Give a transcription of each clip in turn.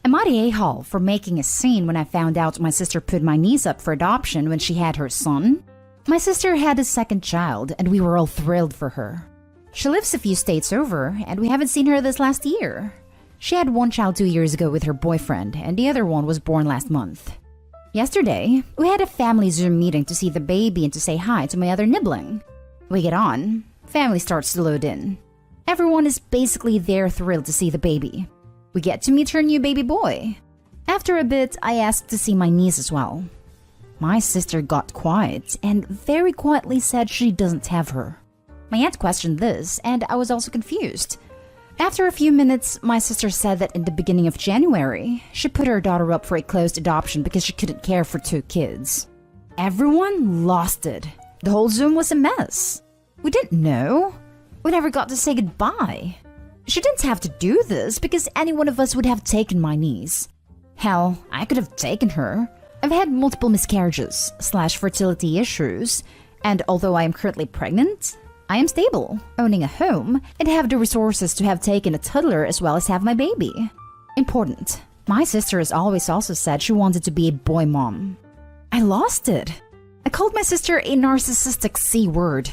Am I the a-hole for making a scene when I found out my sister put my niece up for adoption when she had her son? My sister had a second child, and we were all thrilled for her. She lives a few states over, and we haven't seen her this last year. She had one child 2 years ago with her boyfriend, and the other one was born last month. Yesterday, we had a family Zoom meeting to see the baby and to say hi to my other nibbling. We get on, family starts to load in. Everyone is basically there thrilled to see the baby. We get to meet her new baby boy. After a bit, I asked to see my niece as well. My sister got quiet and very quietly said she doesn't have her. My aunt questioned this, and I was also confused. After a few minutes, my sister said that in the beginning of January, she put her daughter up for a closed adoption because she couldn't care for 2 kids. Everyone lost it. The whole Zoom was a mess. We didn't know. We never got to say goodbye. She didn't have to do this because any one of us would have taken my niece. Hell, I could have taken her. I've had multiple miscarriages / fertility issues, and although I am currently pregnant, I am stable, owning a home, and have the resources to have taken a toddler as well as have my baby. Important. My sister has always also said she wanted to be a boy mom. I lost it. I called my sister a narcissistic C word.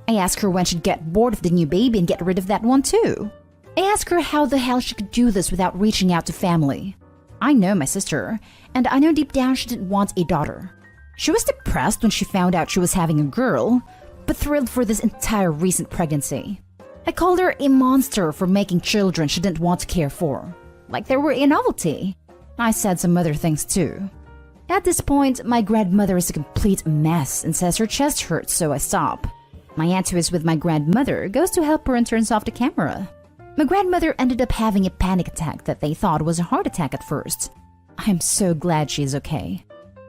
I asked her when she'd get bored of the new baby and get rid of that one too. I asked her how the hell she could do this without reaching out to family. I know my sister, and I know deep down she didn't want a daughter. She was depressed when she found out she was having a girl, but thrilled for this entire recent pregnancy. I called her a monster for making children she didn't want to care for, like they were a novelty. I said some other things too. At this point, my grandmother is a complete mess and says her chest hurts, so I stop. My aunt, who is with my grandmother, goes to help her and turns off the camera. My grandmother ended up having a panic attack that they thought was a heart attack at first. I'm so glad she is okay.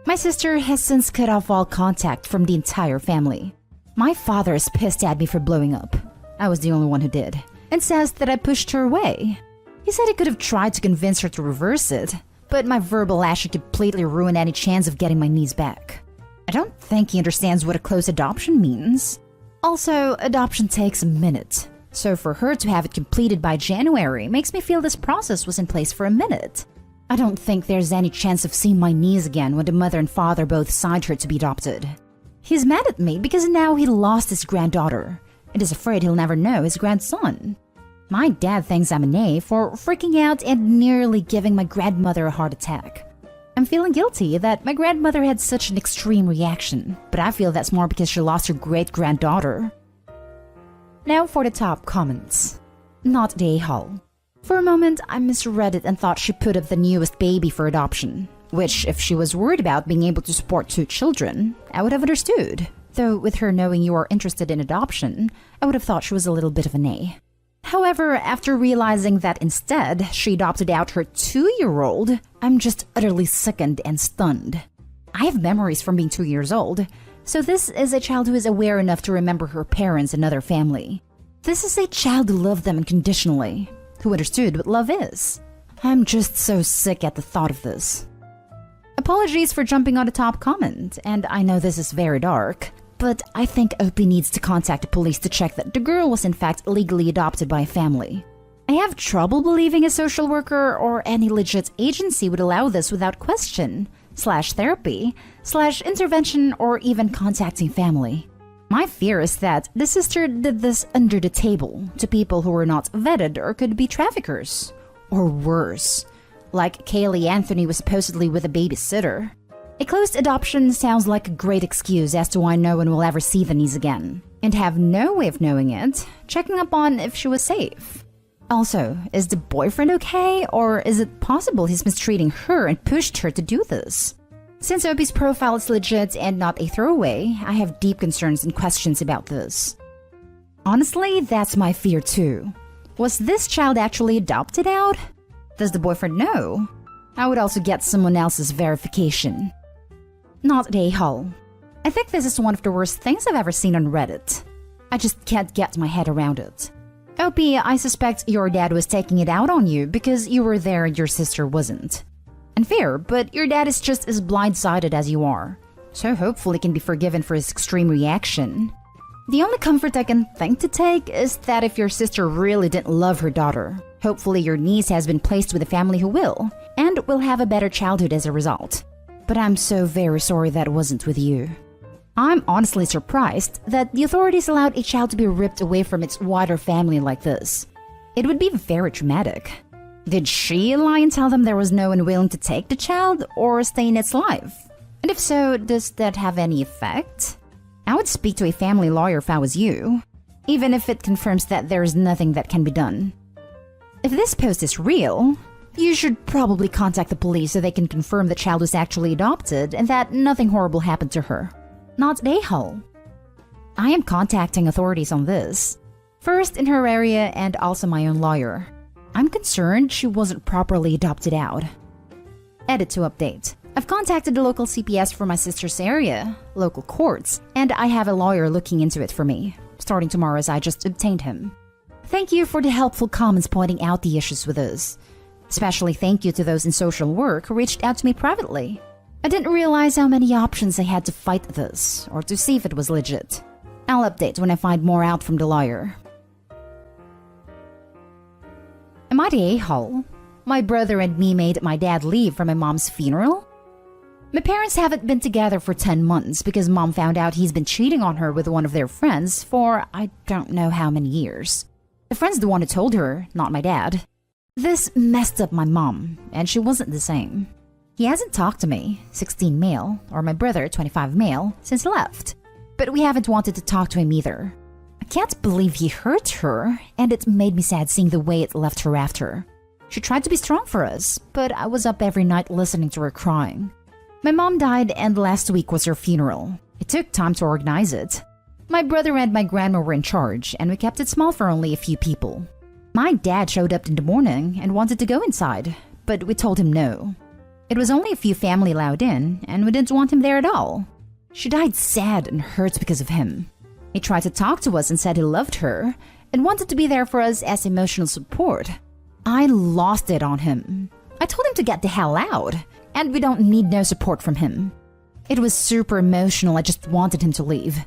My sister has since cut off all contact from the entire family. My father is pissed at me for blowing up. I was the only one who did, and says that I pushed her away. He said he could have tried to convince her to reverse it, but my verbal action completely ruined any chance of getting my niece back. I don't think he understands what a close adoption means. Also, adoption takes a minute. So for her to have it completed by January makes me feel this process was in place for a minute. I don't think there's any chance of seeing my niece again when the mother and father both signed her to be adopted. He's mad at me because now he lost his granddaughter and is afraid he'll never know his grandson. My dad thinks I'm an A for freaking out and nearly giving my grandmother a heart attack. I'm feeling guilty that my grandmother had such an extreme reaction, but I feel that's more because she lost her great-granddaughter. Now for the top comments. Not the a-hole. For a moment, I misread it and thought she put up the newest baby for adoption, which, if she was worried about being able to support 2 children, I would have understood. Though with her knowing you are interested in adoption, I would have thought she was a little bit of an A. However, after realizing that instead she adopted out her 2-year-old, I'm just utterly sickened and stunned. I have memories from being 2 years old, so this is a child who is aware enough to remember her parents and other family. This is a child who loved them unconditionally, who understood what love is. I'm just so sick at the thought of this. Apologies for jumping on the top comment, and I know this is very dark, but I think OP needs to contact the police to check that the girl was in fact legally adopted by a family. I have trouble believing a social worker or any legit agency would allow this without question, /therapy, /intervention, or even contacting family. My fear is that the sister did this under the table to people who were not vetted or could be traffickers. Or worse, like Kaylee Anthony was supposedly with a babysitter. A closed adoption sounds like a great excuse as to why no one will ever see the niece again, and have no way of knowing it, checking up on if she was safe. Also, is the boyfriend okay, or is it possible he's mistreating her and pushed her to do this? Since Opie's profile is legit and not a throwaway, I have deep concerns and questions about this. Honestly, that's my fear too. Was this child actually adopted out? Does the boyfriend know? I would also get someone else's verification. Not a hole. I think this is one of the worst things I've ever seen on Reddit. I just can't get my head around it. OP, I suspect your dad was taking it out on you because you were there and your sister wasn't. Unfair, but your dad is just as blindsided as you are. So hopefully can be forgiven for his extreme reaction. The only comfort I can think to take is that if your sister really didn't love her daughter, Hopefully your niece has been placed with a family who will, and will have a better childhood as a result. But I'm so very sorry that wasn't with you. I'm honestly surprised that the authorities allowed a child to be ripped away from its wider family like this. It would be very traumatic. Did she lie and tell them there was no one willing to take the child or stay in its life? And if so, does that have any effect? I would speak to a family lawyer if I was you, even if it confirms that there is nothing that can be done. If this post is real, you should probably contact the police so they can confirm the child was actually adopted and that nothing horrible happened to her. Not a-hole. I am contacting authorities on this. First in her area and also my own lawyer. I'm concerned she wasn't properly adopted out. Edit to update. I've contacted the local CPS for my sister's area, local courts, and I have a lawyer looking into it for me, starting tomorrow as I just obtained him. Thank you for the helpful comments pointing out the issues with us. Especially thank you to those in social work who reached out to me privately. I didn't realize how many options I had to fight this, or to see if it was legit. I'll update when I find more out from the lawyer. Am I the a-hole? My brother and me made my dad leave for my mom's funeral? My parents haven't been together for 10 months because mom found out he's been cheating on her with one of their friends for I don't know how many years. The friend's the one who told her, not my dad. This messed up my mom, and she wasn't the same. He hasn't talked to me, 16 male, or my brother, 25 male, since he left. But we haven't wanted to talk to him either. I can't believe he hurt her, and it made me sad seeing the way it left her after. She tried to be strong for us, but I was up every night listening to her crying. My mom died, and last week was her funeral. It took time to organize it. My brother and my grandma were in charge, and we kept it small for only a few people. My dad showed up in the morning and wanted to go inside, but we told him no. It was only a few family allowed in, and we didn't want him there at all. She died sad and hurt because of him. He tried to talk to us and said he loved her, and wanted to be there for us as emotional support. I lost it on him. I told him to get the hell out, and we don't need no support from him. It was super emotional, I just wanted him to leave.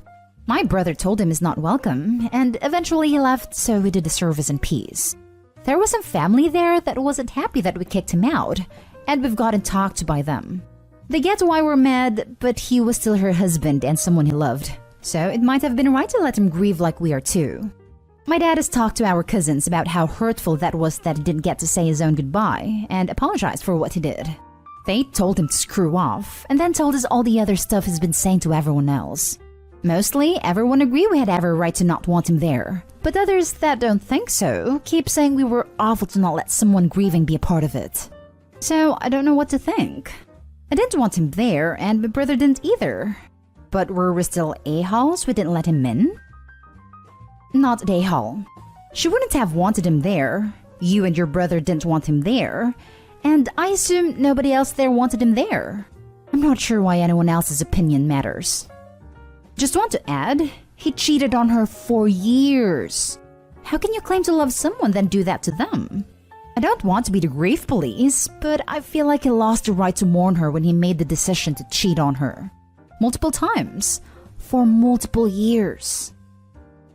My brother told him he's not welcome, and eventually he left, so we did the service in peace. There was some family there that wasn't happy that we kicked him out, and we've gotten talked to by them. They get why we're mad, but he was still her husband and someone he loved, so it might have been right to let him grieve like we are too. My dad has talked to our cousins about how hurtful that was that he didn't get to say his own goodbye, and apologized for what he did. They told him to screw off, and then told us all the other stuff he's been saying to everyone else. Mostly, everyone agreed we had every right to not want him there. But others that don't think so keep saying we were awful to not let someone grieving be a part of it. So, I don't know what to think. I didn't want him there, and my brother didn't either. But were we still a-holes we didn't let him in? Not a-hole. She wouldn't have wanted him there. You and your brother didn't want him there. And I assume nobody else there wanted him there. I'm not sure why anyone else's opinion matters. Just want to add, he cheated on her for years. How can you claim to love someone then do that to them? I don't want to be the grief police, but I feel like he lost the right to mourn her when he made the decision to cheat on her. Multiple times. For multiple years.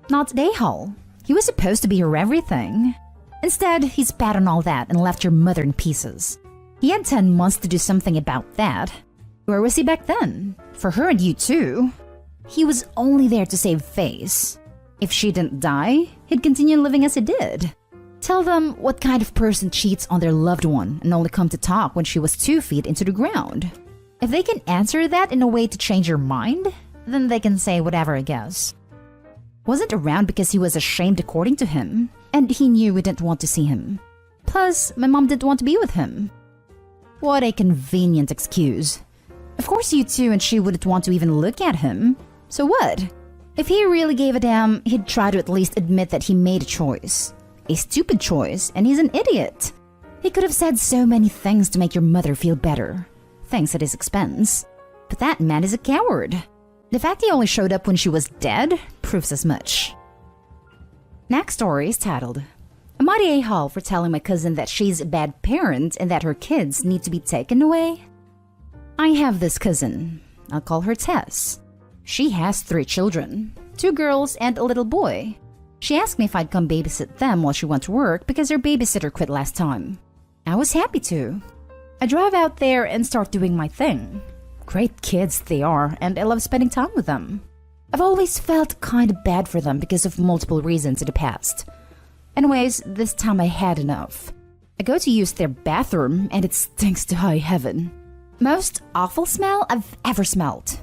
Not a-hole. He was supposed to be her everything. Instead, he spat on all that and left your mother in pieces. He had 10 months to do something about that. Where was he back then? For her and you too. He was only there to save face. If she didn't die, he'd continue living as he did. Tell them what kind of person cheats on their loved one and only come to talk when she was 2 feet into the ground. If they can answer that in a way to change your mind, then they can say whatever, I guess. Wasn't around because he was ashamed according to him, and he knew we didn't want to see him. Plus, my mom didn't want to be with him. What a convenient excuse. Of course you two and she wouldn't want to even look at him. So what? If he really gave a damn, he'd try to at least admit that he made a choice. A stupid choice, and he's an idiot. He could have said so many things to make your mother feel better. Things at his expense. But that man is a coward. The fact he only showed up when she was dead proves as much. Next story is titled, Am I the a-hole for telling my cousin that she's a bad parent and that her kids need to be taken away? I have this cousin. I'll call her Tess. She has 3 children, 2 girls and a little boy. She asked me if I'd come babysit them while she went to work because her babysitter quit last time. I was happy to. I drive out there and start doing my thing. Great kids they are, and I love spending time with them. I've always felt kind of bad for them because of multiple reasons in the past. Anyways, this time I had enough. I go to use their bathroom and it stinks to high heaven. Most awful smell I've ever smelled.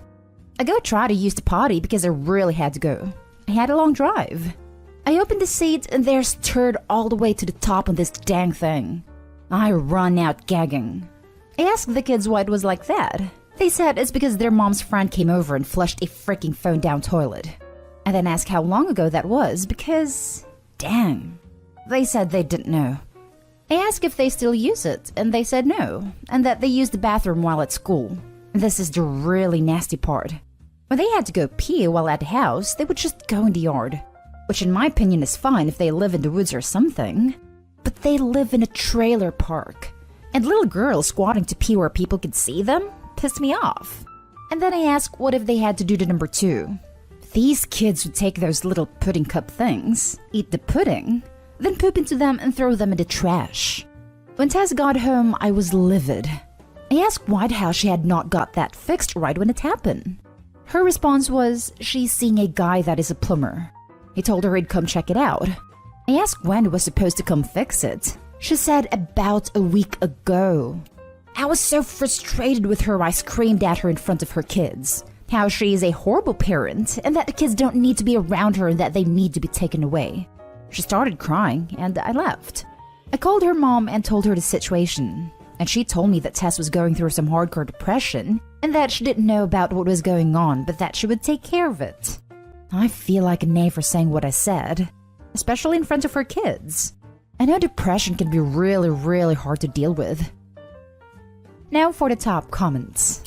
I go try to use the potty because I really had to go. I had a long drive. I open the seat and there's turd all the way to the top on this dang thing. I run out gagging. I asked the kids why it was like that. They said it's because their mom's friend came over and flushed a freaking phone down toilet. I then asked how long ago that was because, dang. They said they didn't know. I asked if they still use it and they said no, and that they use the bathroom while at school. This is the really nasty part. When they had to go pee while at the house, they would just go in the yard. Which in my opinion is fine if they live in the woods or something. But they live in a trailer park. And little girls squatting to pee where people could see them pissed me off. And then I asked what if they had to do the number 2. These kids would take those little pudding cup things, eat the pudding, then poop into them and throw them in the trash. When Tess got home, I was livid. I asked White how she had not got that fixed right when it happened. Her response was she's seeing a guy that is a plumber. He told her he'd come check it out. I asked when he was supposed to come fix it. She said about a week ago. I was so frustrated with her I screamed at her in front of her kids. How she is a horrible parent and that the kids don't need to be around her and that they need to be taken away. She started crying and I left. I called her mom and told her the situation. And she told me that Tess was going through some hardcore depression and that she didn't know about what was going on but that she would take care of it. I feel like a knave for saying what I said, especially in front of her kids. I know depression can be really hard to deal with. Now for the top comments.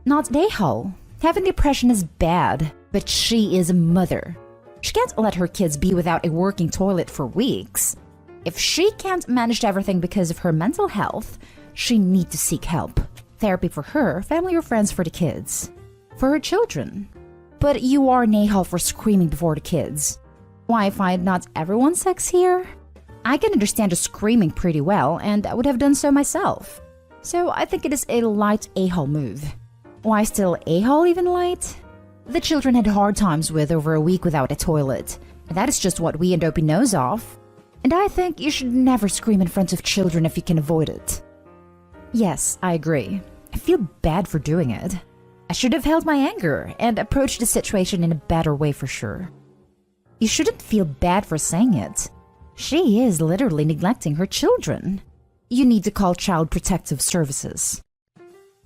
Not Dayhall. Having depression is bad, but she is a mother. She can't let her kids be without a working toilet for weeks. If she can't manage everything because of her mental health, she needs to seek help. Therapy for her, family or friends for the kids. For her children. But you are Nahal for screaming before the kids. Why find not everyone's sex here? I can understand the screaming pretty well, and I would have done so myself. So I think it is a light a-hole move. Why still a-hole even light? The children had hard times with over a week without a toilet. And that is just what we and Opie knows of. And I think you should never scream in front of children if you can avoid it. Yes, I agree. I feel bad for doing it. I should have held my anger and approached the situation in a better way for sure. You shouldn't feel bad for saying it. She is literally neglecting her children. You need to call Child Protective Services.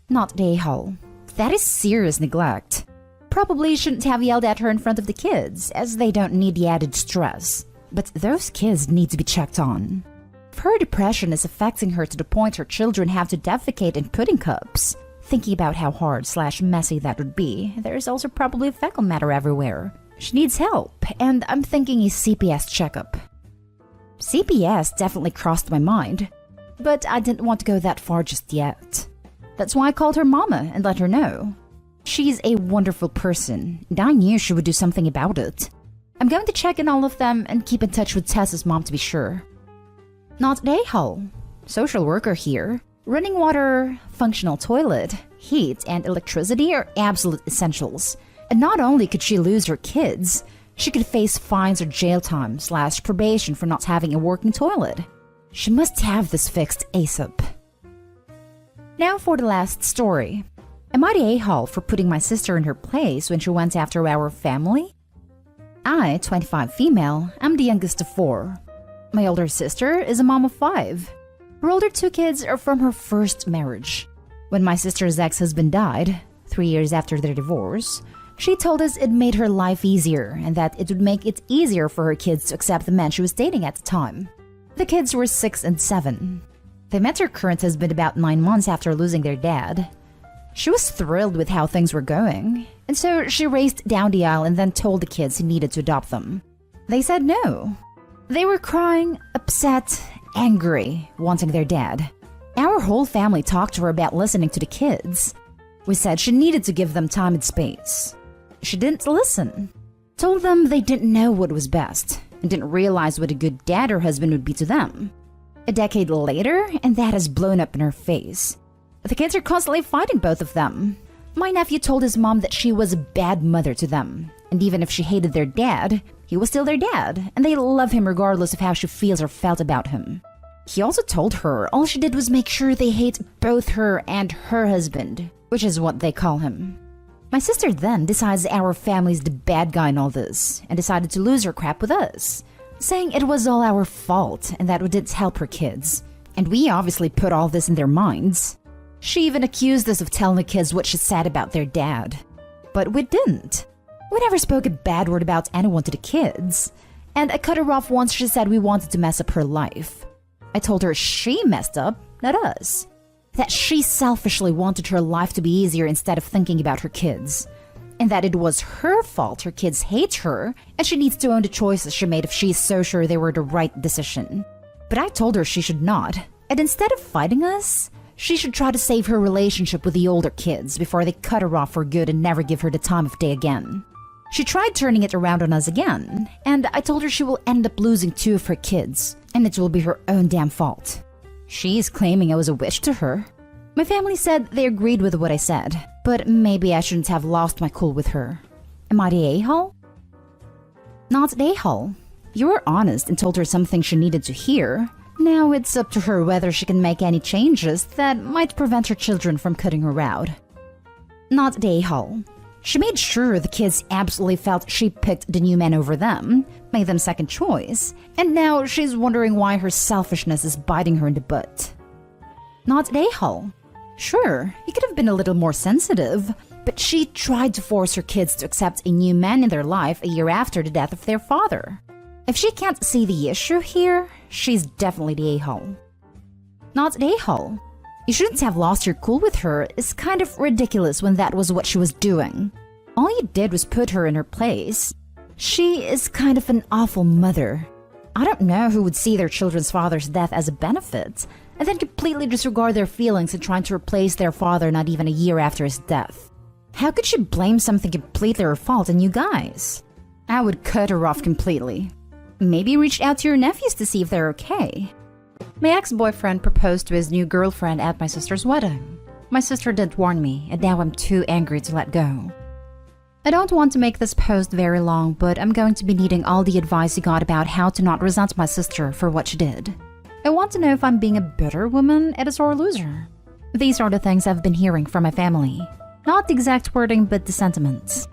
Not Dayhall. That is serious neglect. Probably shouldn't have yelled at her in front of the kids, as they don't need the added stress. But those kids need to be checked on. If her depression is affecting her to the point her children have to defecate in pudding cups, thinking about how hard/messy that would be, there is also probably fecal matter everywhere. She needs help, and I'm thinking a CPS checkup. CPS definitely crossed my mind, but I didn't want to go that far just yet. That's why I called her mama and let her know. She's a wonderful person, and I knew she would do something about it. I'm going to check in all of them and keep in touch with Tess's mom to be sure. Not Dayhall. Social worker here. Running water, functional toilet, heat, and electricity are absolute essentials. And not only could she lose her kids, she could face fines or jail time/probation for not having a working toilet. She must have this fixed ASAP. Now for the last story. Am I the a-hole for putting my sister in her place when she went after our family? I, 25 female, am the youngest of 4. My older sister is a mom of 5. Her older 2 kids are from her first marriage. When my sister's ex-husband died, 3 years after their divorce, she told us it made her life easier and that it would make it easier for her kids to accept the man she was dating at the time. The kids were 6 and 7. They met her current husband about 9 months after losing their dad. She was thrilled with how things were going, and so she raced down the aisle and then told the kids he needed to adopt them. They said no. They were crying, upset, angry, wanting their dad. Our whole family talked to her about listening to the kids. We said she needed to give them time and space. She didn't listen. Told them they didn't know what was best, and didn't realize what a good dad her husband would be to them. A decade later, and that has blown up in her face. The kids are constantly fighting both of them. My nephew told his mom that she was a bad mother to them, and even if she hated their dad, he was still their dad, and they love him regardless of how she feels or felt about him. He also told her all she did was make sure they hate both her and her husband, which is what they call him. My sister then decides our family's the bad guy in all this, and decided to lose her crap with us, saying it was all our fault and that we didn't help her kids. And we obviously put all this in their minds. She even accused us of telling the kids what she said about their dad. But we didn't. We never spoke a bad word about anyone to the kids. And I cut her off once she said we wanted to mess up her life. I told her she messed up, not us. That she selfishly wanted her life to be easier instead of thinking about her kids. And that it was her fault her kids hate her, and she needs to own the choices she made if she's so sure they were the right decision. But I told her she should not. And instead of fighting us, she should try to save her relationship with the older kids before they cut her off for good and never give her the time of day again. She tried turning it around on us again, and I told her she will end up losing 2 of her kids, and it will be her own damn fault. She's claiming I was a witch to her. My family said they agreed with what I said, but maybe I shouldn't have lost my cool with her. Am I the a-hole? Not the a-hole. You were honest and told her something she needed to hear. Now it's up to her whether she can make any changes that might prevent her children from cutting her out. Not the a-hole. She made sure the kids absolutely felt she picked the new man over them, made them second choice, and now she's wondering why her selfishness is biting her in the butt. Not the a-hole. Sure, he could have been a little more sensitive, but she tried to force her kids to accept a new man in their life a year after the death of their father. If she can't see the issue here, she's definitely the a-hole. Not the a-hole. You shouldn't have lost your cool with her is kind of ridiculous when that was what she was doing. All you did was put her in her place. She is kind of an awful mother. I don't know who would see their children's father's death as a benefit, and then completely disregard their feelings in trying to replace their father not even a year after his death. How could she blame something completely her fault on you guys? I would cut her off completely. Maybe reach out to your nephews to see if they're okay. My ex-boyfriend proposed to his new girlfriend at my sister's wedding. My sister didn't warn me, and now I'm too angry to let go. I don't want to make this post very long, but I'm going to be needing all the advice you got about how to not resent my sister for what she did. I want to know if I'm being a bitter woman, a sore loser. These are the things I've been hearing from my family. Not the exact wording, but the sentiments.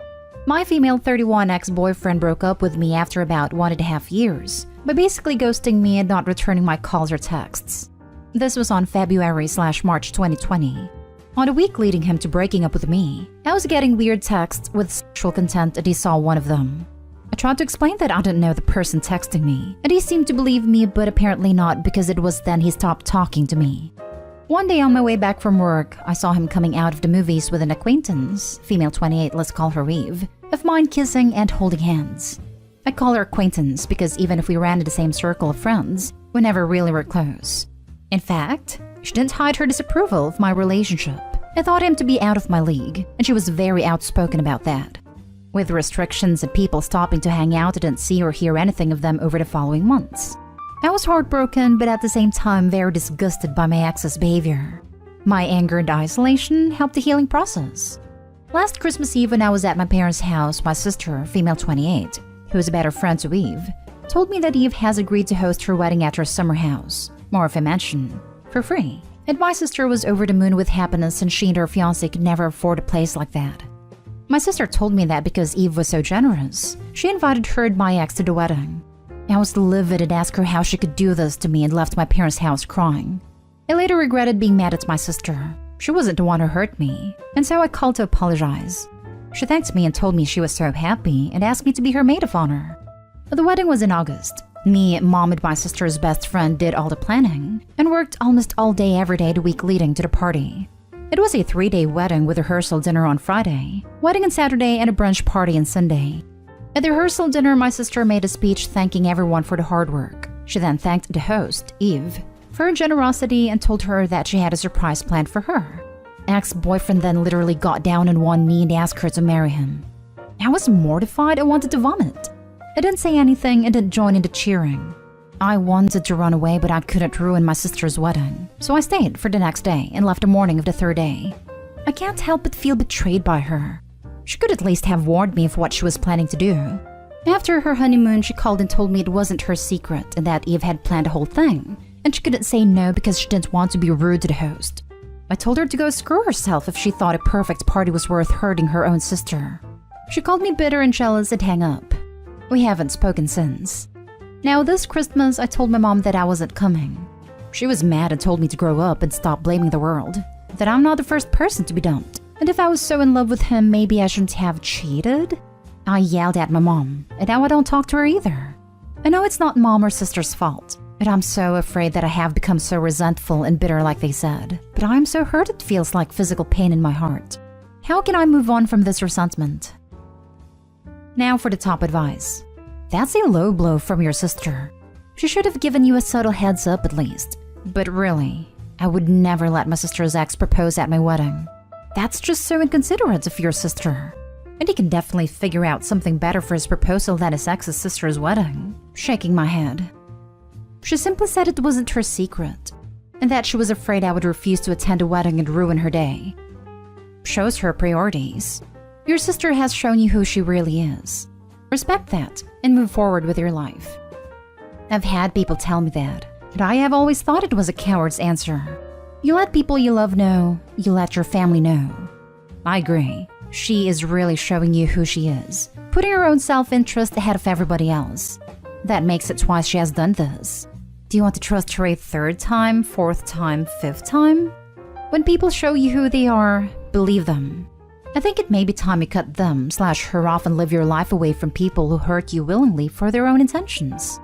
My female 31 ex-boyfriend broke up with me after about 1.5 years, by basically ghosting me and not returning my calls or texts. This was on February/March 2020. On the week leading him to breaking up with me, I was getting weird texts with sexual content and he saw one of them. I tried to explain that I didn't know the person texting me, and he seemed to believe me but apparently not because it was then he stopped talking to me. One day on my way back from work, I saw him coming out of the movies with an acquaintance, female 28, let's call her Eve, of mine kissing and holding hands. I call her acquaintance because even if we ran in the same circle of friends, we never really were close. In fact, she didn't hide her disapproval of my relationship. I thought him to be out of my league, and she was very outspoken about that. With restrictions and people stopping to hang out, I didn't see or hear anything of them over the following months. I was heartbroken, but at the same time very disgusted by my ex's behavior. My anger and isolation helped the healing process. Last Christmas Eve when I was at my parents' house, my sister, female 28, who is a better friend to Eve, told me that Eve has agreed to host her wedding at her summer house, more of a mansion, for free. And my sister was over the moon with happiness and she and her fiancé could never afford a place like that. My sister told me that because Eve was so generous, she invited her and my ex to the wedding. I was livid and asked her how she could do this to me and left my parents' house crying. I later regretted being mad at my sister. She wasn't the one who hurt me, and so I called to apologize. She thanked me and told me she was so happy and asked me to be her maid of honor. The wedding was in August. Me, mom, and my sister's best friend did all the planning and worked almost all day every day the week leading to the party. It was a 3-day wedding with rehearsal dinner on Friday, wedding on Saturday, and a brunch party on Sunday. At the rehearsal dinner, my sister made a speech thanking everyone for the hard work. She then thanked the host, Eve, for her generosity and told her that she had a surprise planned for her. Ex-boyfriend then literally got down on one knee and asked her to marry him. I was mortified and wanted to vomit. I didn't say anything and didn't join in the cheering. I wanted to run away, but I couldn't ruin my sister's wedding, so I stayed for the next day and left the morning of the third day. I can't help but feel betrayed by her. She could at least have warned me of what she was planning to do. After her honeymoon, she called and told me it wasn't her secret and that Eve had planned the whole thing, and she couldn't say no because she didn't want to be rude to the host. I told her to go screw herself if she thought a perfect party was worth hurting her own sister. She called me bitter and jealous and hung up. We haven't spoken since. Now this Christmas, I told my mom that I wasn't coming. She was mad and told me to grow up and stop blaming the world, that I'm not the first person to be dumped, and if I was so in love with him, maybe I shouldn't have cheated? I yelled at my mom, and now I don't talk to her either. I know it's not mom or sister's fault, but I'm so afraid that I have become so resentful and bitter like they said. But I'm so hurt it feels like physical pain in my heart. How can I move on from this resentment? Now for the top advice. That's a low blow from your sister. She should have given you a subtle heads up at least. But really, I would never let my sister's ex propose at my wedding. That's just so inconsiderate of your sister. And he can definitely figure out something better for his proposal than his ex's sister's wedding. Shaking my head. She simply said it wasn't her secret, and that she was afraid I would refuse to attend a wedding and ruin her day. Shows her priorities. Your sister has shown you who she really is. Respect that and move forward with your life. I've had people tell me that, but I have always thought it was a coward's answer. You let people you love know, you let your family know. I agree. She is really showing you who she is, putting her own self-interest ahead of everybody else. That makes it twice she has done this. Do you want to trust her a third time, fourth time, fifth time? When people show you who they are, believe them. I think it may be time you cut them/her off and live your life away from people who hurt you willingly for their own intentions.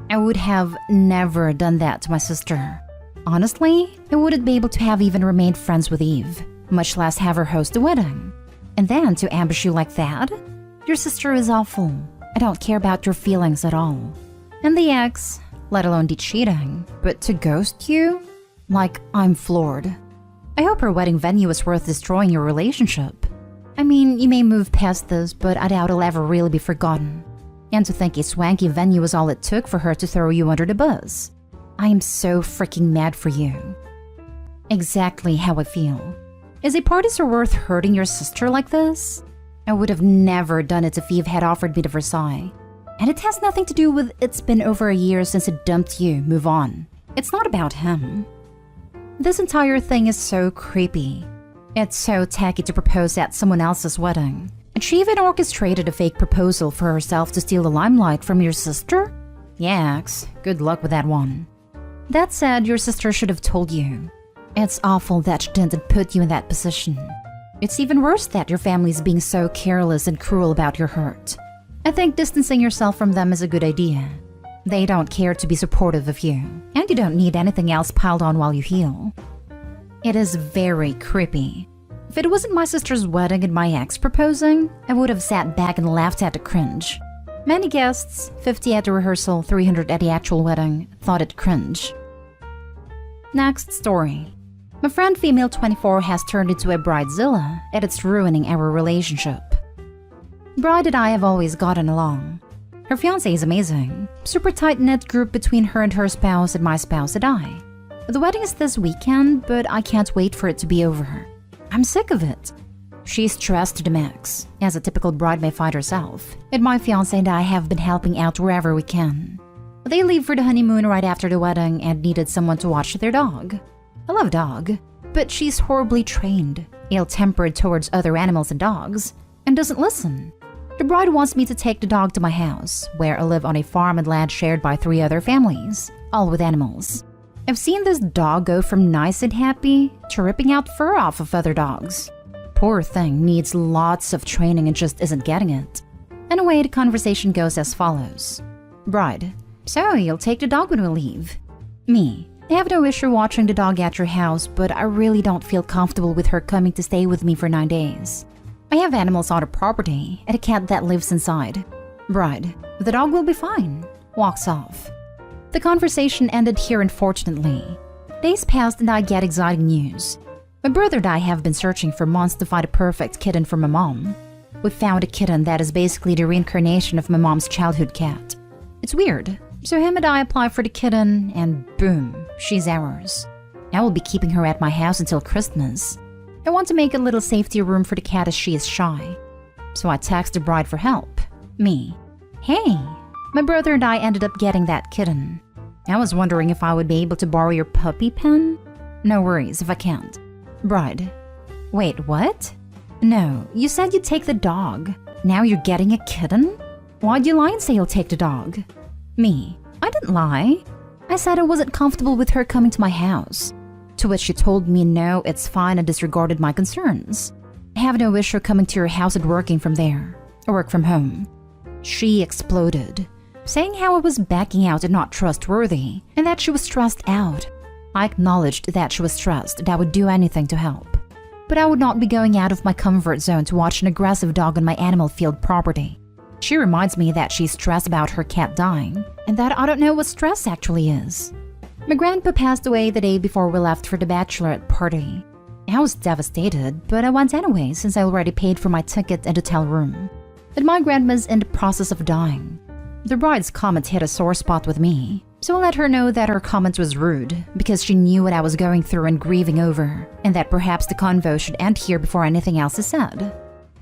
I would have never done that to my sister. Honestly, I wouldn't be able to have even remained friends with Eve, much less have her host a wedding. And then to ambush you like that? Your sister is awful. I don't care about your feelings at all. And the ex, let alone the cheating, but to ghost you? Like, I'm floored. I hope her wedding venue is worth destroying your relationship. I mean, you may move past this, but I doubt it'll ever really be forgotten. And to think a swanky venue was all it took for her to throw you under the bus. I am so freaking mad for you. Exactly how I feel. Is a party so worth hurting your sister like this? I would have never done it if Eve had offered me to Versailles. And it has nothing to do with it's been over a year since it dumped you, move on. It's not about him. This entire thing is so creepy. It's so tacky to propose at someone else's wedding. And she even orchestrated a fake proposal for herself to steal the limelight from your sister? Yaks, good luck with that one. That said, your sister should have told you. It's awful that she didn't put you in that position. It's even worse that your family's being so careless and cruel about your hurt. I think distancing yourself from them is a good idea. They don't care to be supportive of you, and you don't need anything else piled on while you heal. It is very creepy. If it wasn't my sister's wedding and my ex proposing, I would have sat back and laughed at the cringe. Many guests, 50 at the rehearsal, 300 at the actual wedding, thought it cringe. Next story. My friend female 24 has turned into a bridezilla, and it's ruining our relationship. Bride and I have always gotten along. Her fiancé is amazing. Super tight-knit group between her and her spouse and my spouse and I. The wedding is this weekend, but I can't wait for it to be over. I'm sick of it. She's stressed to the max, as a typical bride may find herself, and my fiancé and I have been helping out wherever we can. They leave for the honeymoon right after the wedding and needed someone to watch their dog. I love dog, but she's horribly trained, ill-tempered towards other animals and dogs, and doesn't listen. The bride wants me to take the dog to my house, where I live on a farm and land shared by 3 other families, all with animals. I've seen this dog go from nice and happy to ripping out fur off of other dogs. Poor thing needs lots of training and just isn't getting it. Anyway, the conversation goes as follows. Bride, so you'll take the dog when we leave? Me, I have no issue watching the dog at your house, but I really don't feel comfortable with her coming to stay with me for 9 days. I have animals on the property and a cat that lives inside. Bride, the dog will be fine. Walks off. The conversation ended here unfortunately. Days passed and I get exciting news. My brother and I have been searching for months to find a perfect kitten for my mom. We found a kitten that is basically the reincarnation of my mom's childhood cat. It's weird. So him and I apply for the kitten, and boom, she's ours. I will be keeping her at my house until Christmas. I want to make a little safety room for the cat as she is shy. So I text the bride for help. Me. Hey, my brother and I ended up getting that kitten. I was wondering if I would be able to borrow your puppy pen? No worries if I can't. Bride. Wait, what? No, you said you'd take the dog. Now you're getting a kitten? Why'd you lie and say you'll take the dog? Me. I didn't lie. I said I wasn't comfortable with her coming to my house. To which she told me no, it's fine, and disregarded my concerns. I have no issue coming to your house and working from there. Or work from home. She exploded, saying how I was backing out and not trustworthy, and that she was stressed out. I acknowledged that she was stressed and I would do anything to help. But I would not be going out of my comfort zone to watch an aggressive dog on my animal field property. She reminds me that she's stressed about her cat dying, and that I don't know what stress actually is. My grandpa passed away the day before we left for the bachelorette party. I was devastated, but I went anyway since I already paid for my ticket and hotel room. But my grandma's in the process of dying. The bride's comment hit a sore spot with me, so I let her know that her comment was rude because she knew what I was going through and grieving over, and that perhaps the convo should end here before anything else is said.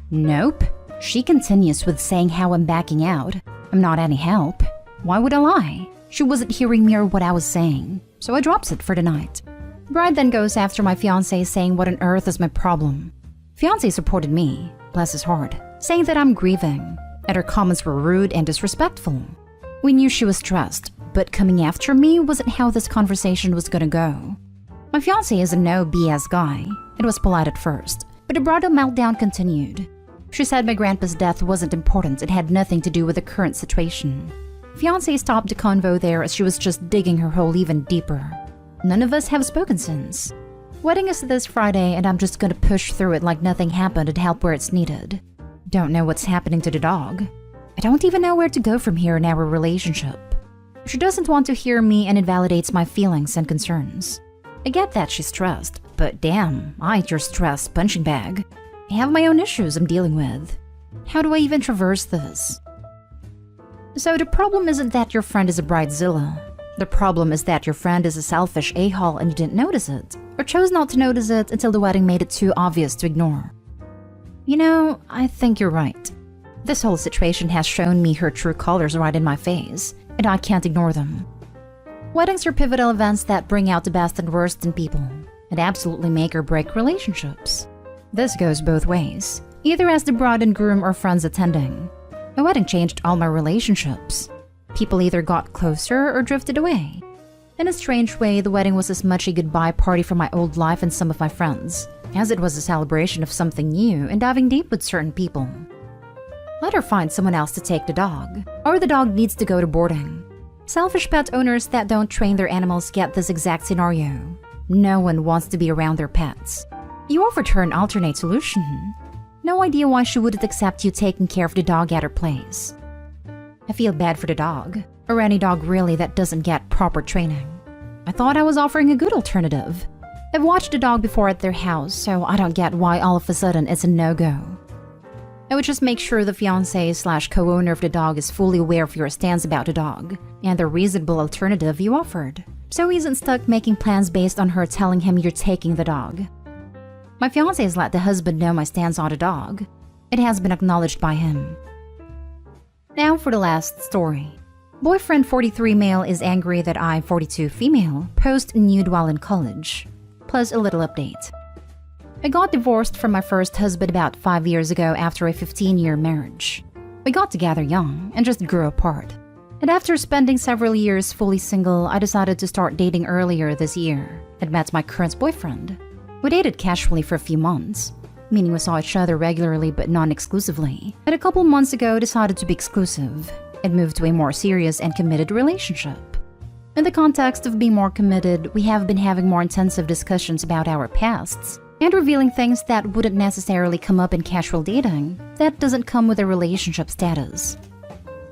Nope. She continues with saying how I'm backing out. I'm not any help. Why would I lie? She wasn't hearing me or what I was saying, so I drops it for the night. The bride then goes after my fiancé saying what on earth is my problem. Fiancé supported me, bless his heart, saying that I'm grieving, and her comments were rude and disrespectful. We knew she was stressed, but coming after me wasn't how this conversation was gonna go. My fiancé is a no BS guy. It was polite at first, but the bridal meltdown continued. She said my grandpa's death wasn't important and had nothing to do with the current situation. Fiancé stopped the convo there as she was just digging her hole even deeper. None of us have spoken since. Wedding is this Friday and I'm just gonna push through it like nothing happened and help where it's needed. Don't know what's happening to the dog. I don't even know where to go from here in our relationship. She doesn't want to hear me and invalidates my feelings and concerns. I get that she's stressed, but damn, I ain't your stressed punching bag. I have my own issues I'm dealing with. How do I even traverse this? So the problem isn't that your friend is a Bridezilla. The problem is that your friend is a selfish a-hole and you didn't notice it, or chose not to notice it until the wedding made it too obvious to ignore. You know, I think you're right. This whole situation has shown me her true colors right in my face, and I can't ignore them. Weddings are pivotal events that bring out the best and worst in people, and absolutely make or break relationships. This goes both ways, either as the bride and groom or friends attending. My wedding changed all my relationships. People either got closer or drifted away. In a strange way, the wedding was as much a goodbye party for my old life and some of my friends, as it was a celebration of something new and diving deep with certain people. Let her find someone else to take the dog, or the dog needs to go to boarding. Selfish pet owners that don't train their animals get this exact scenario. No one wants to be around their pets. You offered her an alternate solution. No idea why she wouldn't accept you taking care of the dog at her place. I feel bad for the dog, or any dog really that doesn't get proper training. I thought I was offering a good alternative. I've watched a dog before at their house, so I don't get why all of a sudden it's a no-go. I would just make sure the fiancé/co-owner of the dog is fully aware of your stance about the dog and the reasonable alternative you offered, so he isn't stuck making plans based on her telling him you're taking the dog. My fiancé has let the husband know my stance on the dog. It has been acknowledged by him. Now for the last story. Boyfriend 43 male is angry that I, 42 female, post nude while in college. Plus a little update. I got divorced from my first husband about 5 years ago after a 15-year marriage. We got together young and just grew apart. And after spending several years fully single, I decided to start dating earlier this year and met my current boyfriend. We dated casually for a few months, meaning we saw each other regularly but non-exclusively, and a couple months ago decided to be exclusive and moved to a more serious and committed relationship. In the context of being more committed, we have been having more intensive discussions about our pasts and revealing things that wouldn't necessarily come up in casual dating that doesn't come with a relationship status.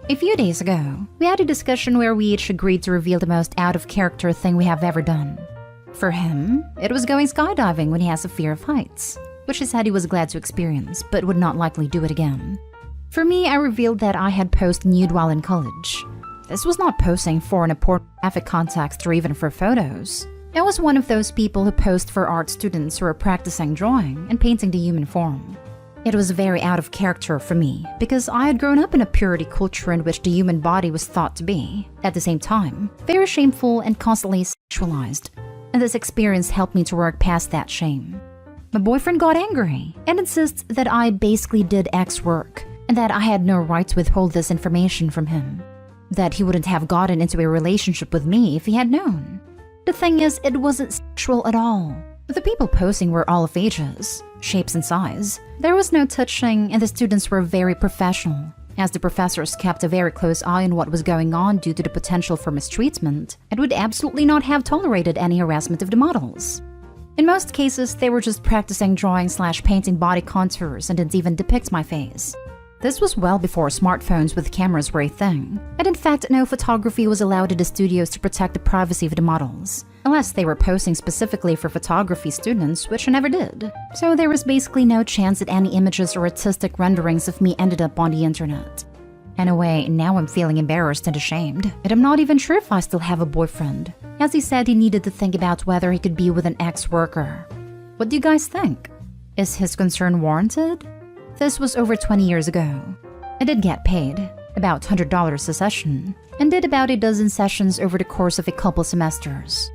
A few days ago, we had a discussion where we each agreed to reveal the most out-of-character thing we have ever done. For him, it was going skydiving when he has a fear of heights. which he said he was glad to experience, but would not likely do it again. For me, I revealed that I had posted nude while in college. This was not posing for an pornographic context or even for photos. I was one of those people who posed for art students who are practicing drawing and painting the human form. It was very out of character for me because I had grown up in a purity culture in which the human body was thought to be, at the same time, very shameful and constantly sexualized. And this experience helped me to work past that shame. My boyfriend got angry and insists that I basically did X work and that I had no right to withhold this information from him. That he wouldn't have gotten into a relationship with me if he had known. The thing is, it wasn't sexual at all. The people posing were all of ages, shapes and size. There was no touching and the students were very professional, as the professors kept a very close eye on what was going on due to the potential for mistreatment and would absolutely not have tolerated any harassment of the models. In most cases, they were just practicing drawing/painting body contours and didn't even depict my face. This was well before smartphones with cameras were a thing, and in fact, no photography was allowed in the studios to protect the privacy of the models, unless they were posing specifically for photography students, which I never did. So there was basically no chance that any images or artistic renderings of me ended up on the internet. Anyway, now I'm feeling embarrassed and ashamed, and I'm not even sure if I still have a boyfriend, as he said he needed to think about whether he could be with an ex-worker. What do you guys think? Is his concern warranted? This was over 20 years ago. I did get paid, about $100 a session, and did about a dozen sessions over the course of a couple semesters.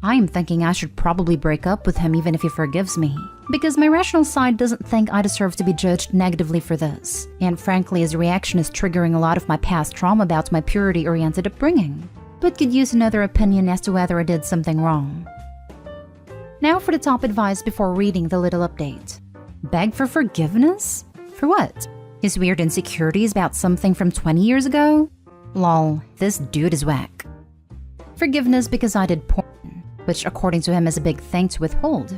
I am thinking I should probably break up with him even if he forgives me, because my rational side doesn't think I deserve to be judged negatively for this, and frankly his reaction is triggering a lot of my past trauma about my purity-oriented upbringing, but could use another opinion as to whether I did something wrong. Now for the top advice before reading the little update. Beg for forgiveness? For what? His weird insecurities about something from 20 years ago? Lol, this dude is whack. Forgiveness because I did porn, which according to him is a big thing to withhold.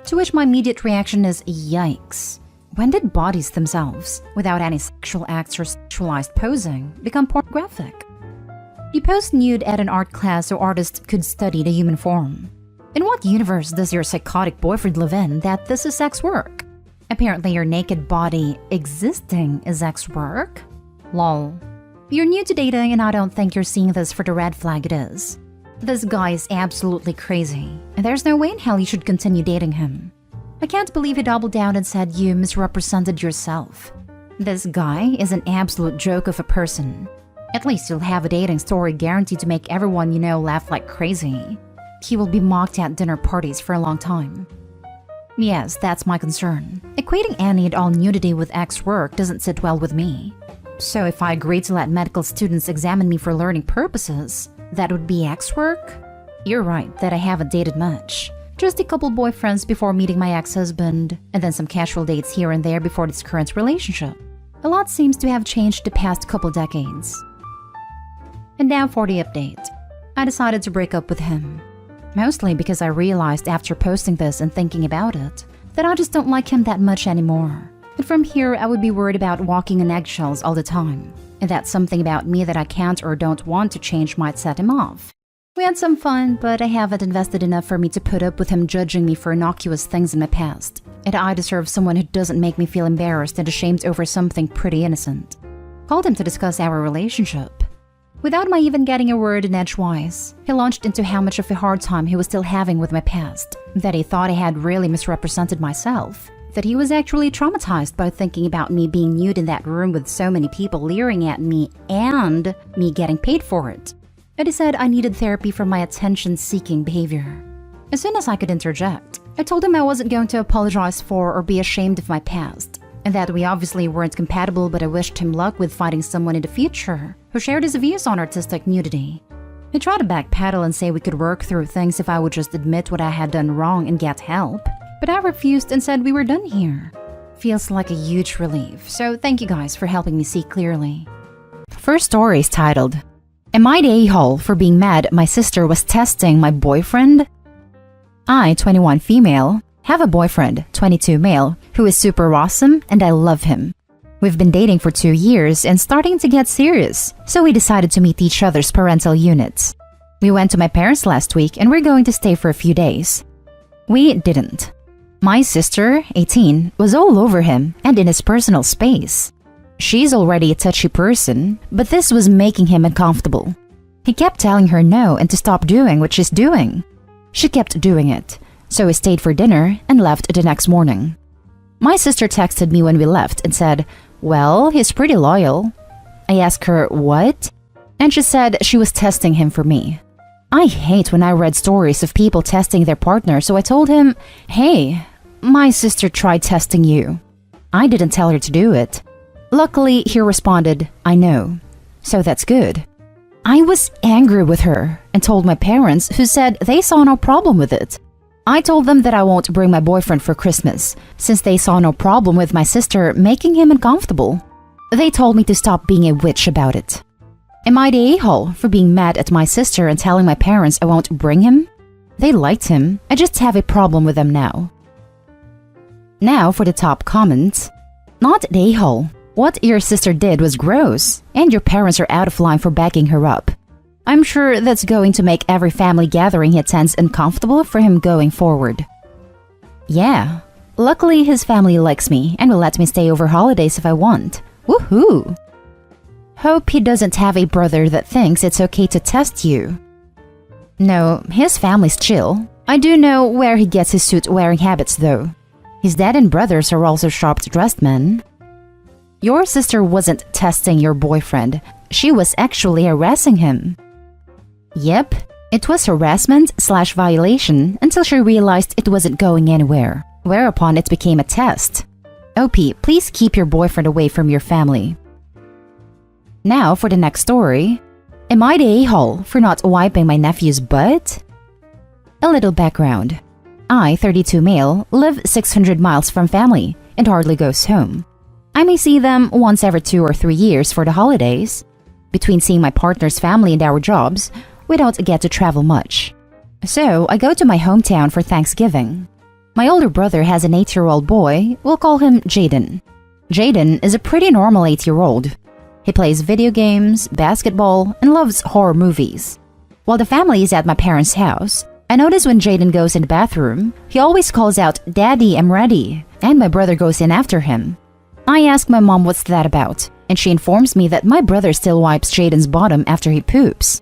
To which my immediate reaction is, yikes. When did bodies themselves, without any sexual acts or sexualized posing, become pornographic? You post nude at an art class so artists could study the human form. In what universe does your psychotic boyfriend live in that this is sex work? Apparently your naked body existing is sex work? Lol. You're new to dating and I don't think you're seeing this for the red flag it is. This guy is absolutely crazy, and there's no way in hell you should continue dating him. I can't believe he doubled down and said you misrepresented yourself. This guy is an absolute joke of a person. At least you'll have a dating story guaranteed to make everyone you know laugh like crazy. He will be mocked at dinner parties for a long time. Yes, that's my concern. Equating any and all nudity with X work doesn't sit well with me. So if I agree to let medical students examine me for learning purposes, that would be X work? You're right that I haven't dated much. Just a couple boyfriends before meeting my ex-husband, and then some casual dates here and there before this current relationship. A lot seems to have changed the past couple decades. And now for the update. I decided to break up with him. Mostly because I realized after posting this and thinking about it, that I just don't like him that much anymore. And from here, I would be worried about walking on eggshells all the time. And that something about me that I can't or don't want to change might set him off. We had some fun, but I haven't invested enough for me to put up with him judging me for innocuous things in my past. And I deserve someone who doesn't make me feel embarrassed and ashamed over something pretty innocent. Called him to discuss our relationship. Without my even getting a word in edgewise, he launched into how much of a hard time he was still having with my past, that he thought I had really misrepresented myself, that he was actually traumatized by thinking about me being nude in that room with so many people leering at me and me getting paid for it. And he said I needed therapy for my attention-seeking behavior. As soon as I could interject, I told him I wasn't going to apologize for or be ashamed of my past, and that we obviously weren't compatible, but I wished him luck with finding someone in the future who shared his views on artistic nudity. He tried to backpedal and say we could work through things if I would just admit what I had done wrong and get help, but I refused and said we were done here. Feels like a huge relief, so thank you guys for helping me see clearly. First story is titled, Am I the a-hole for being mad my sister was testing my boyfriend? I, 21 female, have a boyfriend, 22 male, who is super awesome and I love him. We've been dating for 2 years and starting to get serious, so we decided to meet each other's parental units. We went to my parents last week and we're going to stay for a few days. We didn't. My sister, 18, was all over him and in his personal space. She's already a touchy person, but this was making him uncomfortable. He kept telling her no and to stop doing what she's doing. She kept doing it, so he stayed for dinner and left the next morning. My sister texted me when we left and said, "Well, he's pretty loyal." I asked her, "What?" And she said she was testing him for me. I hate when I read stories of people testing their partner, so I told him, "Hey, my sister tried testing you." I didn't tell her to do it. Luckily, he responded, "I know." So that's good. I was angry with her and told my parents, who said they saw no problem with it. I told them that I won't bring my boyfriend for Christmas, since they saw no problem with my sister making him uncomfortable. They told me to stop being a witch about it. Am I the a-hole for being mad at my sister and telling my parents I won't bring him? They liked him, I just have a problem with them now. Now for the top comments. Not the a-hole. What your sister did was gross, and your parents are out of line for backing her up. I'm sure that's going to make every family gathering he attends uncomfortable for him going forward. Yeah, luckily his family likes me and will let me stay over holidays if I want. Woohoo! Hope he doesn't have a brother that thinks it's okay to test you. No, his family's chill. I do know where he gets his suit-wearing habits though. His dad and brothers are also sharp-dressed men. Your sister wasn't testing your boyfriend. She was actually harassing him. Yep, it was harassment/violation until she realized it wasn't going anywhere, whereupon it became a test. OP, please keep your boyfriend away from your family. Now for the next story. Am I the a-hole for not wiping my nephew's butt? A little background. I, 32 male, live 600 miles from family and hardly goes home. I may see them once every 2 or 3 years for the holidays. Between seeing my partner's family and our jobs, we don't get to travel much. So I go to my hometown for Thanksgiving. My older brother has an 8-year-old boy. We'll call him Jaden. Jaden is a pretty normal 8-year-old. He plays video games, basketball, and loves horror movies. While the family is at my parents' house, I notice when Jaden goes in the bathroom, he always calls out, "Daddy, I'm ready," and my brother goes in after him. I ask my mom what's that about, and she informs me that my brother still wipes Jaden's bottom after he poops.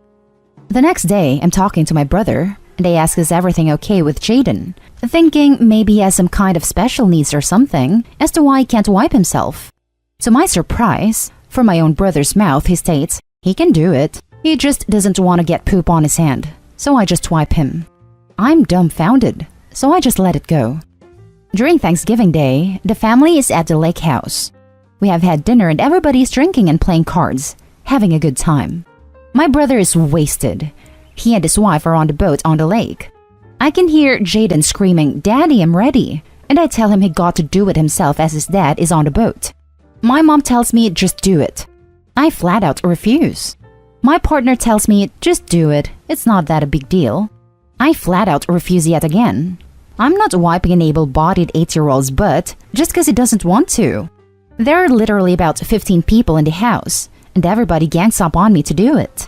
The next day, I'm talking to my brother, and I ask is everything okay with Jaden, thinking maybe he has some kind of special needs or something as to why he can't wipe himself. To my surprise, from my own brother's mouth, he states he can do it. He just doesn't want to get poop on his hand, so I just wipe him. I'm dumbfounded, so I just let it go. During Thanksgiving Day, the family is at the lake house. We have had dinner and everybody is drinking and playing cards, having a good time. My brother is wasted. He and his wife are on the boat on the lake. I can hear Jaden screaming, "Daddy, I'm ready," and I tell him he got to do it himself as his dad is on the boat. My mom tells me just do it. I flat out refuse. My partner tells me just do it, it's not that a big deal. I flat out refuse yet again. I'm not wiping an able-bodied 8-year-old's butt just because he doesn't want to. There are literally about 15 people in the house, and everybody gangs up on me to do it.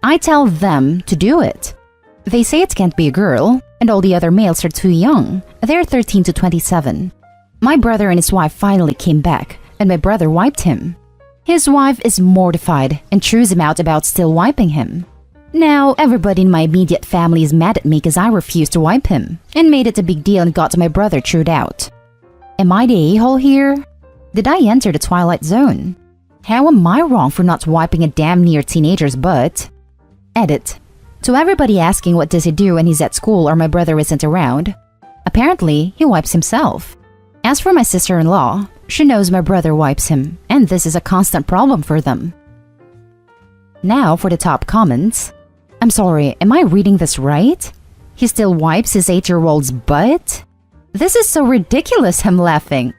I tell them to do it. They say it can't be a girl, and all the other males are too young. They're 13 to 27. My brother and his wife finally came back, and my brother wiped him. His wife is mortified and chews him out about still wiping him. Now, everybody in my immediate family is mad at me because I refused to wipe him and made it a big deal and got my brother chewed out. Am I the a-hole here? Did I enter the twilight zone? How am I wrong for not wiping a damn near teenager's butt? Edit. To everybody asking what does he do when he's at school or my brother isn't around, apparently he wipes himself. As for my sister-in-law, she knows my brother wipes him, and this is a constant problem for them. Now for the top comments. I'm sorry, am I reading this right? He still wipes his 8-year-old's butt? This is so ridiculous, I'm laughing.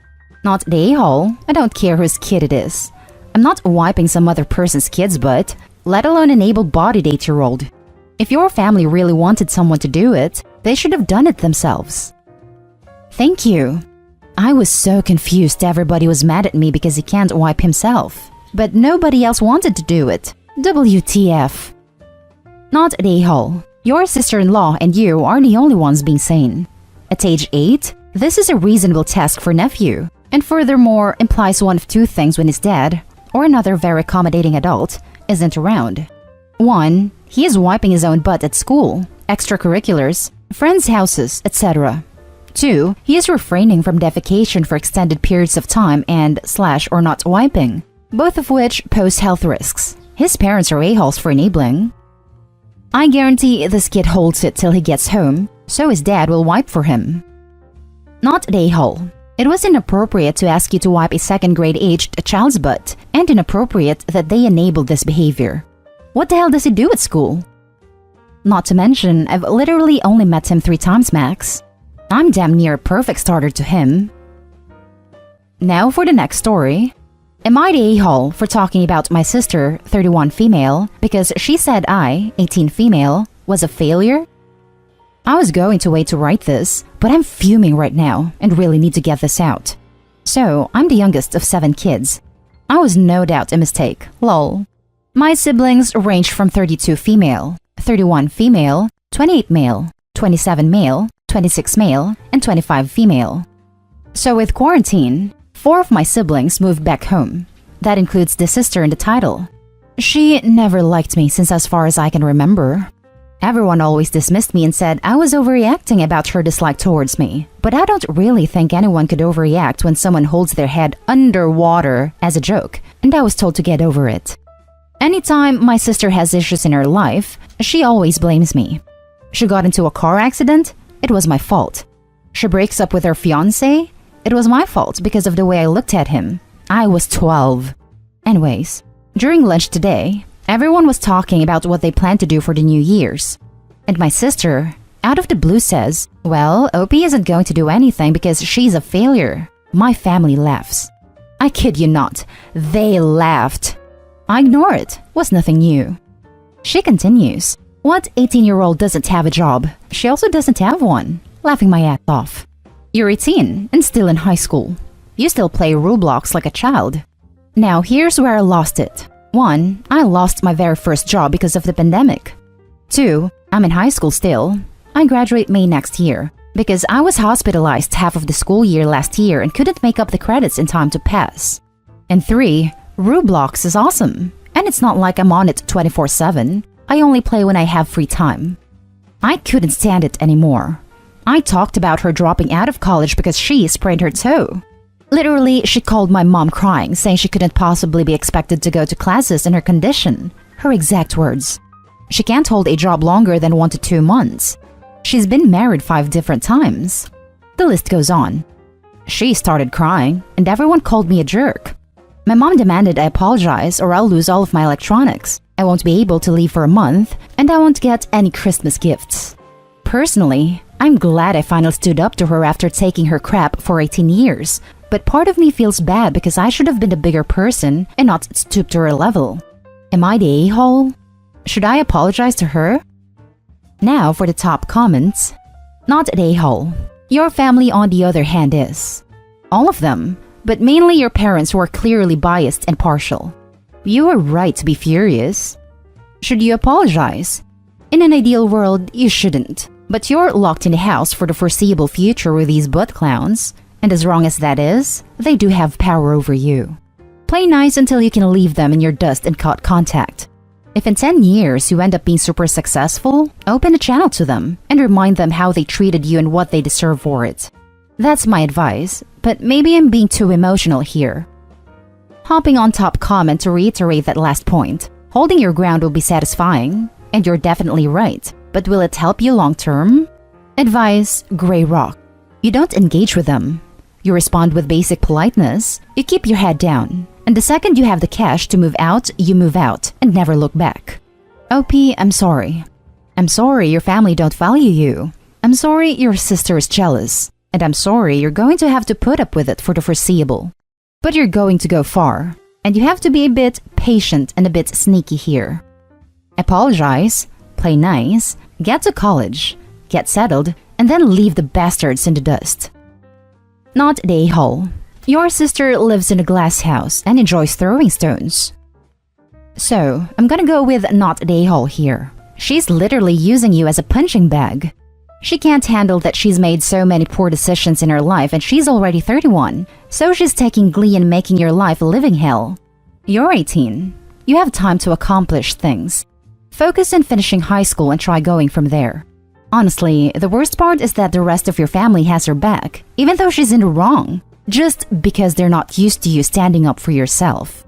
Not the a-hole, I don't care whose kid it is. I'm not wiping some other person's kid's butt, let alone an able-bodied 8-year-old. If your family really wanted someone to do it, they should have done it themselves. Thank you. I was so confused everybody was mad at me because he can't wipe himself. But nobody else wanted to do it. WTF. Not the a-hole. Your sister-in-law and you are the only ones being sane. At age 8, This is a reasonable task for Nephew, and furthermore implies one of two things when his dad, or another very accommodating adult, isn't around. 1. He is wiping his own butt at school, extracurriculars, friends' houses, etc. 2. He is refraining from defecation for extended periods of time and / or not wiping, both of which pose health risks. His parents are a-holes for enabling. I guarantee this kid holds it till he gets home, so his dad will wipe for him. Not an a-hole. It was inappropriate to ask you to wipe a second-grade aged child's butt, and inappropriate that they enabled this behavior. What the hell does he do at school? Not to mention, I've literally only met him 3 times max. I'm damn near a perfect starter to him. Now for the next story. Am I the a-hole for talking about my sister, 31 female, because she said I, 18 female, was a failure? I was going to wait to write this, but I'm fuming right now and really need to get this out. So, I'm the youngest of 7 kids. I was no doubt a mistake, lol. My siblings range from 32 female, 31 female, 28 male, 27 male, 26 male, and 25 female. So with quarantine, 4 of my siblings moved back home. That includes the sister in the title. She never liked me since as far as I can remember. Everyone always dismissed me and said I was overreacting about her dislike towards me. But I don't really think anyone could overreact when someone holds their head underwater as a joke, and I was told to get over it. Anytime my sister has issues in her life, she always blames me. She got into a car accident? It was my fault. She breaks up with her fiancé? It was my fault because of the way I looked at him. I was 12. Anyways, during lunch today, everyone was talking about what they plan to do for the New Year's. And my sister, out of the blue says, well, OP isn't going to do anything because she's a failure. My family laughs. I kid you not, they laughed. I ignore it, was nothing new. She continues, what 18-year-old doesn't have a job? She also doesn't have one. Laughing my ass off. You're 18 and still in high school. You still play Roblox like a child. Now here's where I lost it. 1. I lost my very first job because of the pandemic. 2. I'm in high school still. I graduate May next year because I was hospitalized half of the school year last year and couldn't make up the credits in time to pass. And 3. Roblox is awesome. And it's not like I'm on it 24/7. I only play when I have free time. I couldn't stand it anymore. I talked about her dropping out of college because she sprained her toe. Literally, she called my mom crying, saying she couldn't possibly be expected to go to classes in her condition. Her exact words. She can't hold a job longer than 1 to 2 months. She's been married 5 different times. The list goes on. She started crying, and everyone called me a jerk. My mom demanded I apologize or I'll lose all of my electronics. I won't be able to leave for a month, and I won't get any Christmas gifts. Personally, I'm glad I finally stood up to her after taking her crap for 18 years, but part of me feels bad because I should have been a bigger person and not stoop to her level. Am I the a-hole? Should I apologize to her? Now for the top comments. Not an a-hole. Your family on the other hand is. All of them, but mainly your parents who are clearly biased and partial. You are right to be furious. Should you apologize? In an ideal world, you shouldn't. But you're locked in the house for the foreseeable future with these butt clowns. And as wrong as that is, they do have power over you. Play nice until you can leave them in your dust and cut contact. If in 10 years you end up being super successful, open a channel to them and remind them how they treated you and what they deserve for it. That's my advice, but maybe I'm being too emotional here. Hopping on top comment to reiterate that last point. Holding your ground will be satisfying, and you're definitely right, but will it help you long term? Advice, gray rock. You don't engage with them. You respond with basic politeness, you keep your head down, and the second you have the cash to move out, you move out and never look back. OP, I'm sorry. I'm sorry your family don't value you. I'm sorry your sister is jealous. And I'm sorry you're going to have to put up with it for the foreseeable. But you're going to go far, and you have to be a bit patient and a bit sneaky here. Apologize, play nice, get to college, get settled, and then leave the bastards in the dust. Not the a-hole. Your sister lives in a glass house and enjoys throwing stones. So, I'm gonna go with not the a-hole here. She's literally using you as a punching bag. She can't handle that she's made so many poor decisions in her life and she's already 31, so she's taking glee in making your life a living hell. You're 18. You have time to accomplish things. Focus on finishing high school and try going from there. Honestly, the worst part is that the rest of your family has her back, even though she's in the wrong, just because they're not used to you standing up for yourself.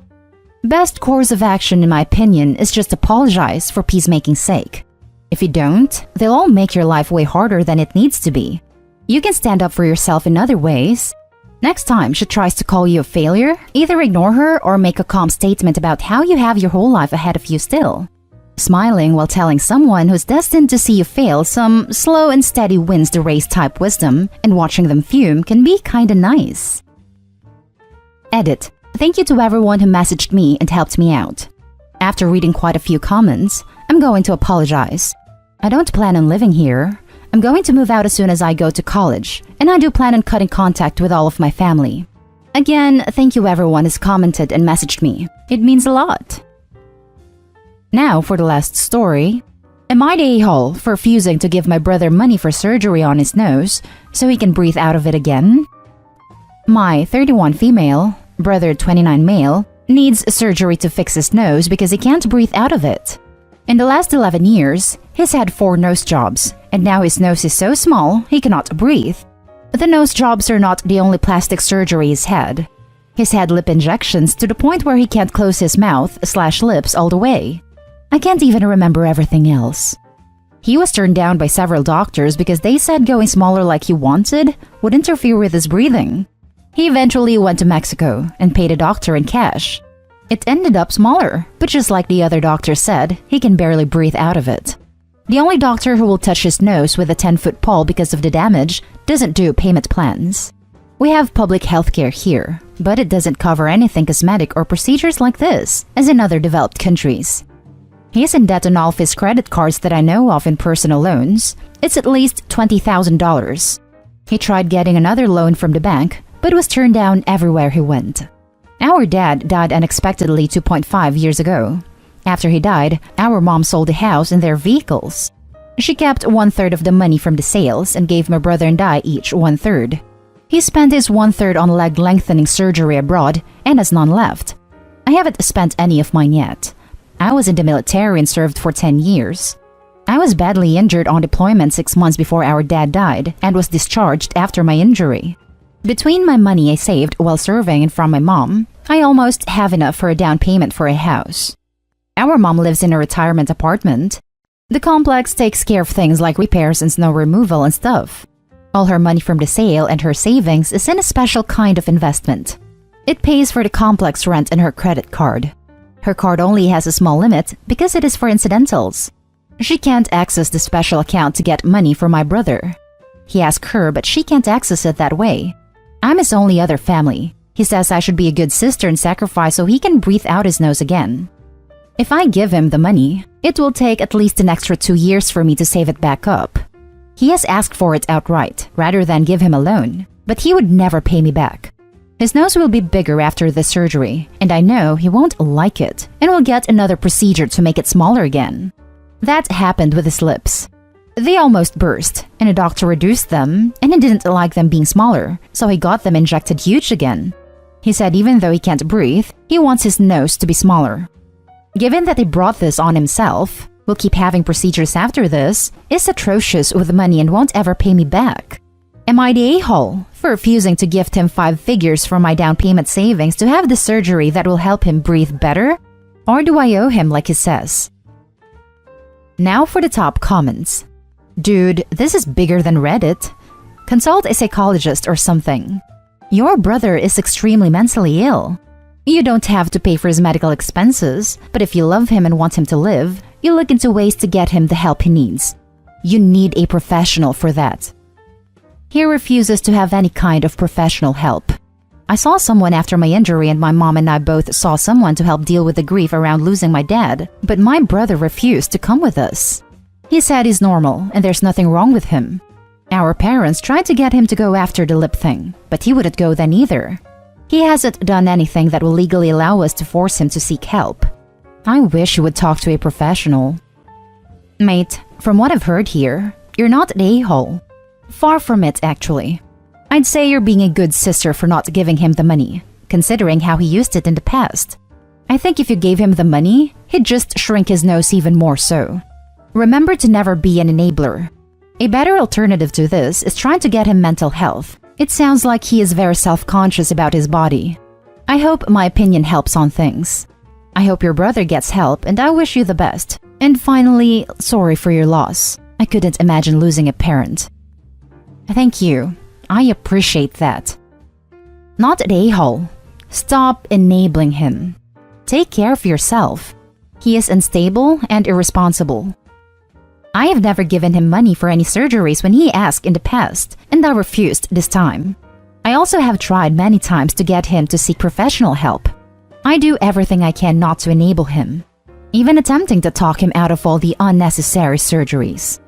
Best course of action, in my opinion, is just apologize for peacemaking's sake. If you don't, they'll all make your life way harder than it needs to be. You can stand up for yourself in other ways. Next time she tries to call you a failure, either ignore her or make a calm statement about how you have your whole life ahead of you still. Smiling while telling someone who's destined to see you fail some slow and steady wins the race type wisdom, and watching them fume can be kinda nice. Edit. Thank you to everyone who messaged me and helped me out. After reading quite a few comments, I'm going to apologize. I don't plan on living here. I'm going to move out as soon as I go to college, and I do plan on cutting contact with all of my family. Again, thank you everyone who's commented and messaged me. It means a lot. Now for the last story. Am I the a-hole for refusing to give my brother money for surgery on his nose so he can breathe out of it again? My 31 female, brother 29 male, needs surgery to fix his nose because he can't breathe out of it. In the last 11 years, he's had 4 nose jobs, and now his nose is so small he cannot breathe. The nose jobs are not the only plastic surgery he's had. He's had lip injections to the point where he can't close his mouth/lips all the way. I can't even remember everything else. He was turned down by several doctors because they said going smaller like he wanted would interfere with his breathing. He eventually went to Mexico and paid a doctor in cash. It ended up smaller, but just like the other doctor said, he can barely breathe out of it. The only doctor who will touch his nose with a 10-foot pole because of the damage doesn't do payment plans. We have public healthcare here, but it doesn't cover anything cosmetic or procedures like this, as in other developed countries. He's in debt on all of his credit cards that I know of in personal loans. It's at least $20,000. He tried getting another loan from the bank, but was turned down everywhere he went. Our dad died unexpectedly 2.5 years ago. After he died, our mom sold the house and their vehicles. She kept 1/3 of the money from the sales and gave my brother and I each 1/3. He spent his 1/3 on leg lengthening surgery abroad and has none left. I haven't spent any of mine yet. I was in the military and served for 10 years. I was badly injured on deployment 6 months before our dad died and was discharged after my injury. Between my money I saved while serving and from my mom, I almost have enough for a down payment for a house. Our mom lives in a retirement apartment. The complex takes care of things like repairs and snow removal and stuff. All her money from the sale and her savings is in a special kind of investment. It pays for the complex rent and her credit card. Her card only has a small limit because it is for incidentals. She can't access the special account to get money for my brother. He asked her, but she can't access it that way. I'm his only other family. He says I should be a good sister and sacrifice so he can breathe out his nose again. If I give him the money, it will take at least an extra 2 years for me to save it back up. He has asked for it outright, rather than give him a loan, but he would never pay me back. His nose will be bigger after the surgery, and I know he won't like it and will get another procedure to make it smaller again. That happened with his lips. They almost burst, and a doctor reduced them, and he didn't like them being smaller, so he got them injected huge again. He said even though he can't breathe, he wants his nose to be smaller. Given that he brought this on himself, will keep having procedures after this, is atrocious with money and won't ever pay me back. Am I the a-hole for refusing to gift him 5 figures from my down payment savings to have the surgery that will help him breathe better? Or do I owe him like he says? Now for the top comments. Dude, this is bigger than Reddit. Consult a psychologist or something. Your brother is extremely mentally ill. You don't have to pay for his medical expenses, but if you love him and want him to live, you look into ways to get him the help he needs. You need a professional for that. He refuses to have any kind of professional help. I saw someone after my injury and my mom and I both saw someone to help deal with the grief around losing my dad, but my brother refused to come with us. He said he's normal and there's nothing wrong with him. Our parents tried to get him to go after the lip thing, but he wouldn't go then either. He hasn't done anything that will legally allow us to force him to seek help. I wish you would talk to a professional. Mate, from what I've heard here, You're not an a-hole. Far from it, actually. I'd say you're being a good sister for not giving him the money, considering how he used it in the past. I think if you gave him the money, he'd just shrink his nose even more so. Remember to never be an enabler. A better alternative to this is trying to get him mental health. It sounds like he is very self-conscious about his body. I hope my opinion helps on things. I hope your brother gets help, and I wish you the best. And finally, sorry for your loss. I couldn't imagine losing a parent. Thank you. I appreciate that. Not an a-hole. Stop enabling him. Take care of yourself. He is unstable and irresponsible. I have never given him money for any surgeries when he asked in the past, and I refused this time. I also have tried many times to get him to seek professional help. I do everything I can not to enable him, even attempting to talk him out of all the unnecessary surgeries.